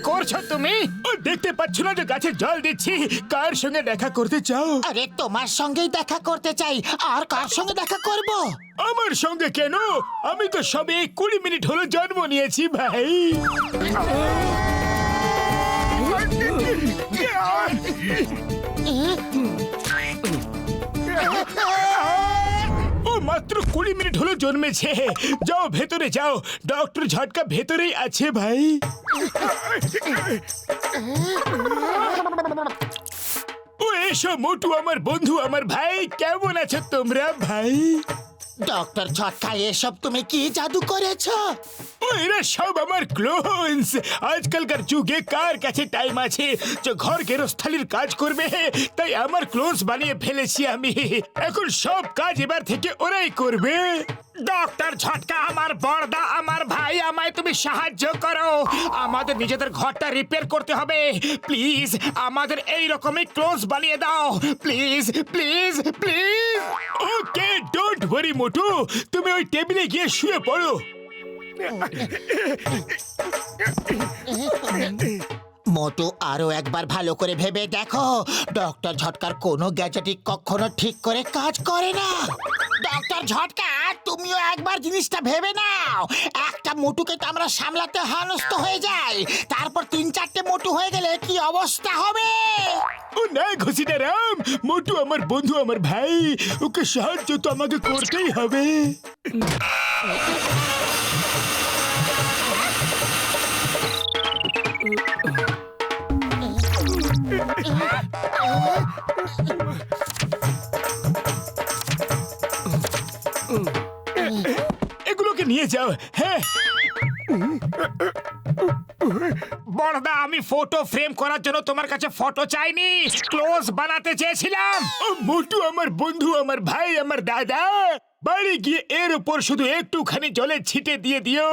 করছো তুমি? ও দেখতে পাচ্ছ না যে গাছে জল দিচ্ছি? কার সঙ্গে দেখা করতে চাও? আরে তোমার সঙ্গেই দেখা করতে চাই। আর কার সঙ্গে দেখা করব? আমার সঙ্গে কেন? আমি তো সবে 20 মিনিট হলো জন্ম নিয়েছি ভাই। ও মাত্র 20 মিনিট হলো জন্মেছে। যাও ভেতরে যাও, ডক্টর ঝটকা ভেতরেই আছে ভাই। ও এসো মোটু, আমার বন্ধু, আমার ভাই। কেমন আছো তোমরা ভাই? ডক্টর ঝটকা, এসব তুমি কি জাদু করেছো? ও এরা সব আমার ক্লোনস। আজকালকার যুগে কার কাছে টাইম আছে যে ঘর গেরস্থালির কাজ করবে? তাই আমার ক্লোনস বানিয়ে ফেলেছি আমি। এখন সব কাজ এবার থেকে ওরাই করবে। ডক্টর ঝটকা, আমার বড়দা, আমার ভাই, আমায় তুমি সাহায্য করো। আমাদের নিজেদের ঘরটা রিপেয়ার করতে হবে। প্লিজ আমাদের এই রকমই ক্লোনস বানিয়ে দাও। Please please please. Okay, don't worry মোটু, তুমি ওই টেবিলে গিয়ে শুয়ে পড়ো। মোটু, আরো একবার ভালো করে ভেবে দেখো। ডক্টর ঝটকার কোনো গ্যাজেটই কখনো ঠিক করে কাজ করে না। ডক্টর ঝটকা, তুমিও একবার জিনিসটা ভেবে নাও। একটা মোটুকে তো আমরা সামলাতে হেনস্থ হয়ে যাই, তারপর 3-4টে মোটু হয়ে গেলে কি অবস্থা হবে? ও না ঘুষিটা রাম, মোটু আমার বন্ধু, আমার ভাই। ওকে সাহায্য তো আমাকে করতেই হবে। এগুলোকে নিয়ে যাও। হ্যাঁ বড়দা, আমি ফটো ফ্রেম করার জন্য তোমার কাছে ফটো চাইনি, ক্লোজ বানাতে চেয়েছিলাম। ও মোটু আমার বন্ধু, আমার ভাই, আমার দাদা। বাড়ি গিয়ে এর উপর শুধু একটুখানি জলে ছিটে দিয়ে দিও,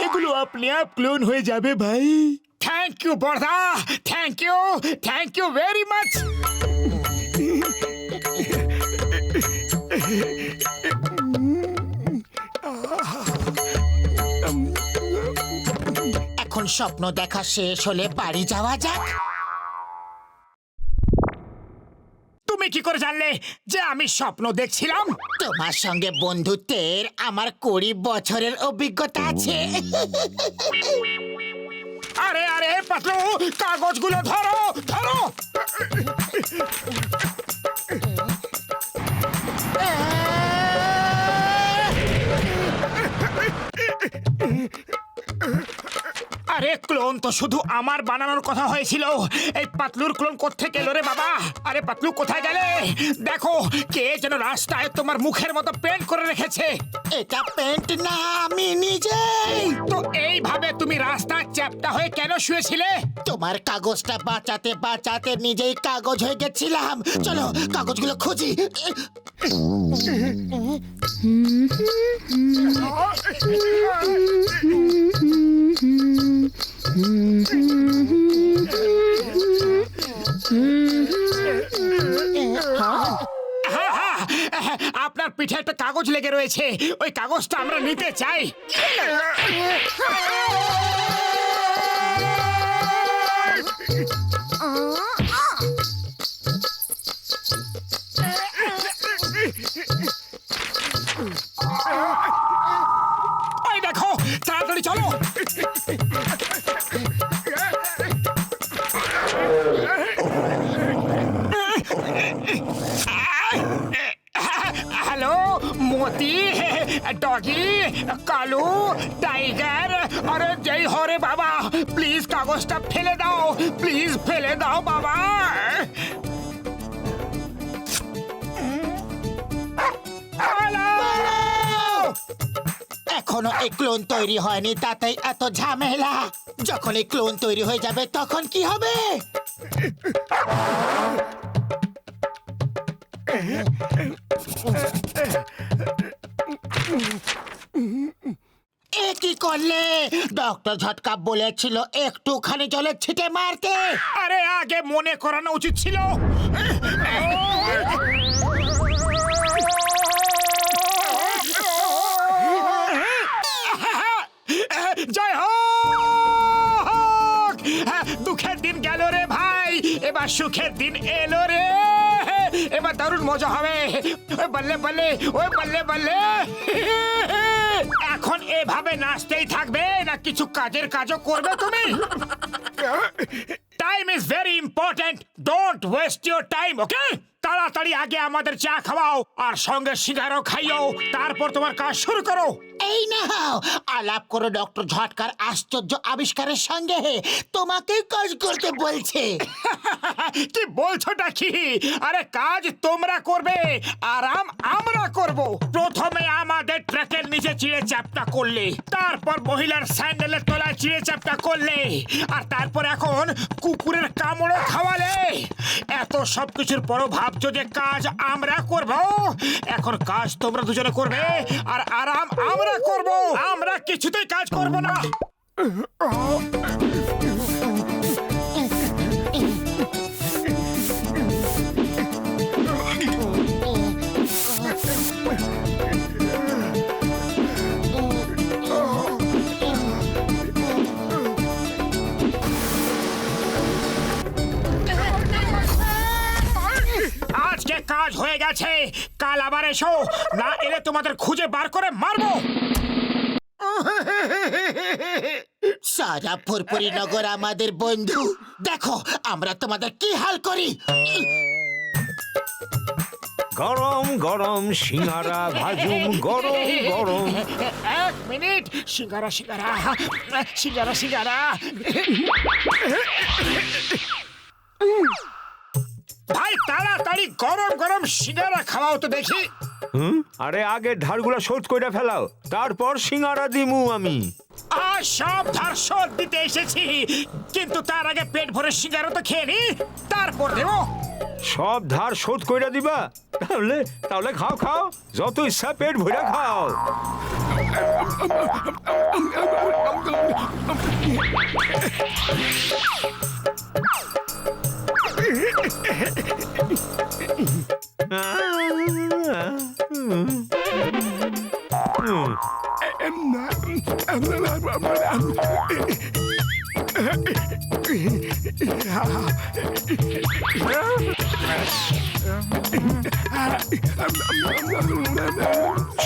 এগুলো আপনি আপ ক্লোন হয়ে যাবে ভাই। থ্যাংক ইউ বড়দা, থ্যাংক ইউ ভেরি মাচ। এখন স্বপ্ন দেখা শেষ হলে বাড়ি যাওয়া যাক। তুমি কি করে জানলে যে আমি স্বপ্ন দেখছিলাম? তোমার সঙ্গে বন্ধুত্বের আমার 20 বছরের অভিজ্ঞতা আছে। আরে আরে পাতলু, কাগজগুলো ধরো ধরো। আরে ক্লোন তো শুধু আমার বানানোর কথা হয়েছিল। এই পাতলুর ক্লোন কোত্থেকে এলো রে বাবা? আরে পাতলু কোথায় গেলে? দেখো, কে যেন রাস্তায় তোমার মুখের মতো পেন্ট করে রেখেছে। এটা পেন্ট না, আমি নিজেই। তো এইভাবে তুমি রাস্তায় চ্যাপ্টা হয়ে কেন শুয়েছিলে? তোমার কাগজটা বাঁচাতে বাঁচাতে নিজেই কাগজ হয়ে গেছিলাম। চলো কাগজগুলো খুঁজি। হ্যাঁ, হ্যাঁ, আপনার পিঠে একটা কাগজ লেগে রয়েছে, ওই কাগজটা আমরা নিতে চাই। ওই দেখো, তাড়াতাড়ি চলো। হ্যালো मोती, डॉगी, कालू, टाइगर। अरे जय हो रे बाबा, प्लीज कागजটা ফেলে দাও, প্লিজ ফেলে দাও বাবা। এখনো এই ক্লোন তৈরি হয়নি, তাতেই এত ঝামেলা। যখন এই ক্লোন তৈরি হয়ে যাবে তখন কি হবে? এ কি করলে? ডক্টর ঝটকা বলেছিল একটুখানি জলে ছিটে মারতে। আরে আগে মনে করানো উচিত ছিল। জয় হোক। এবার সুখের দিন এলো রে, এবার দারুণ মজা হবে। ওই বল্লে বল্লে, ওই বল্লে বল্লে। এখন এভাবে নাচতেই থাকবে না কিছু কাজের কাজও করবে তুমি? Time is very important, don't waste your time, okay? তাড়াতাড়ি আগে আমাদের চা খাওয়াও আর সঙ্গে সিগারও খাইও, তারপর তোমার কাজ শুরু করো। এই নাও আলাপ করো ডক্টর ঝটকার আশ্চর্য আবিষ্কারের সঙ্গে, তোমাকে কাজ করতে বলছে। কি বলছোটা কি? আরে কাজ তোমরা করবে, আরাম আমরা করব। প্রথমে আমাদের ট্রাকের নিচে চিড়ে চাপটা করলে, তারপর মহিলার স্যান্ডেলের তলায় চিড়ে চাপটা করলে, আর তারপর এখন কুকুরের কামড়ও খাওয়ালে। এত সবকিছুর পরও ভাবছো যে কাজ আমরা করব? এখন কাজ তোমরা দুজনে করবে আর আরাম আমরা করব। আমরা কিছুতেই কাজ করব না। আজকে কাজ হয়ে গেছে, কাল আবার এসো, না এলে তোমাদের খুঁজে বার করে মারবো। সারা ফুরফুরি নগর আমাদের বন্ধু, দেখো আমরা তোমাদের কি হাল করি। গরম গরম সিঙ্গারা ভাজুম, গরম গরম। এক মিনিট, সিঙ্গারা সিঙ্গারা সিঙ্গারা সিঙ্গারা। ভাই তাড়াতাড়ি গরম গরম সিঙ্গারা খাওয়াও তো দেখি। আরে আগে ধারগুলা শোধ কইরা ফেলাও, তারপর সিঙ্গারা দিমু আমি। আর সব ধার শোধ দিতে এসেছি, কিন্তু তার আগে পেট ভরে সিঙ্গারা তো খেয়ে নি, তারপর দেবো। সব ধার শোধ কইরা দিবা? তাহলে তাহলে খাও খাও, যত ইচ্ছা পেট ভরে খাও।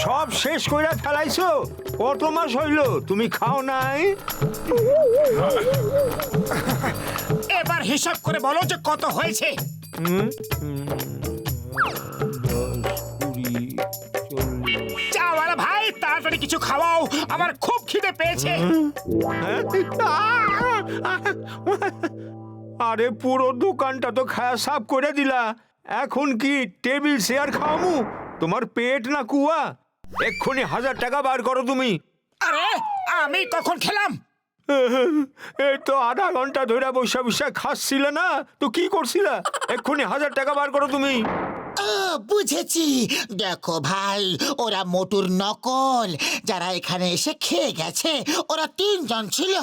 সব শেষ কইরা ফেলাইছো? কত মাস হইল তুমি খাও নাই? এবার হিসাব করে বলো যে কত হয়েছে। 10, 20, 40। চাওয়ালা ভাই তাড়াতাড়ি কিছু খাওয়াও, আমার খুব খিদে পেয়েছে। আরে পুরো দোকানটা তো খায়া সাফ করে দিলা, এখন কি টেবিল চেয়ার খাওয়ামু? তোমার পেট না কুয়া? এক্ষুনি 1000 টাকা বার করো তুমি। আরে আমি কখন খেলাম? এই তো আধা ঘন্টা ধরে বসে বসে খাচ্ছিলে না তো কি করছিলা? এক্ষুনি 1000 টাকা বার করো তুমি। বুঝেছি, দেখো ভাই ওরা মোটুর নকল, যারা এখানে এসে খেয়ে গেছে ওরা 3 জন ছিল।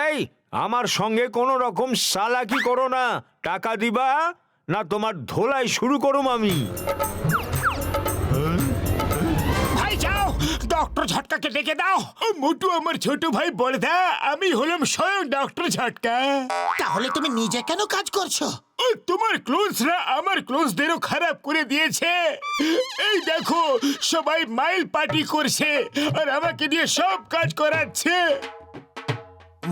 এই আমার সঙ্গে কোনো রকম চালাকি করো না, টাকা দিবা না তোমার ধোলাই শুরু করুম আমি। ভাই যাও, ডক্টর ঝটকাকে ডেকে দাও। মোটু আমার ছোট ভাই বড়দা, আমি হলাম স্বয়ং ডক্টর ঝটকা। তাহলে তুমি নিজে কেন কাজ করছো? তোমার ক্লোজরা আমার ক্লোজদেরও খারাপ করে দিয়েছে। এই দেখো সবাই মাইল পার্টি করছে আর আমাকে দিয়ে সব কাজ করাচ্ছে।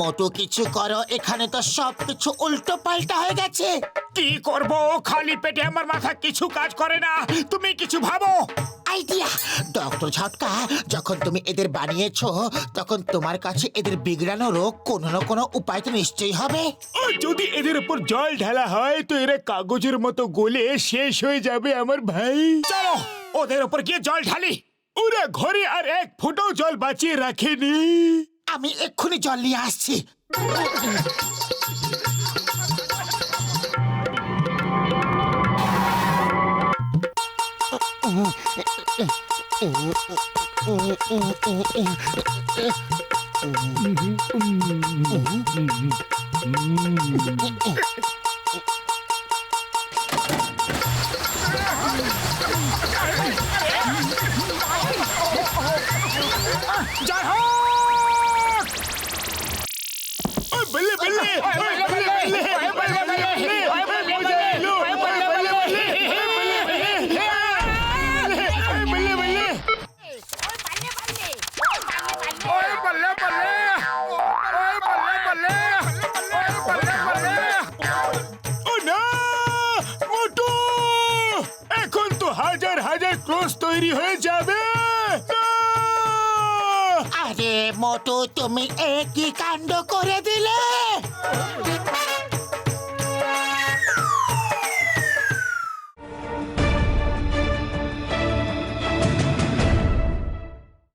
মোটু কিছু করো, এখানে তো সবকিছু উল্টো পাল্টা হয়ে গেছে। কি করব, খালি পেটে আমার মাথা কিছু কাজ করে না। তুমি কিছু ভাবো। আইডিয়া, ডক্টর ঝটকা, যখন তুমি এদের বানিয়েছো তখন তোমার কাছে এদের বিগড়ানোরও কোনো না কোনো উপায় তো নিশ্চয়ই হবে। যদি এদের উপর জল ঢালা হয় তো এরা কাগজের মতো গলে শেষ হয়ে যাবে আমার ভাই। চলো ওদের উপর গিয়ে জল ঢালি। ওরা ঘরে আর এক ফোঁটাও জল বাঁচিয়ে রাখেনি। আমি এক্ষুনি জল নিয়ে আসছি। জয় হোক! ওই বল্লে বল্লে, ওই বল্লে বল্লে, ওই বল্লে বল্লে, ওই তৈরি হয়ে যাবে। আরে মোটু, তুমি একই কাণ্ড করে দিলে।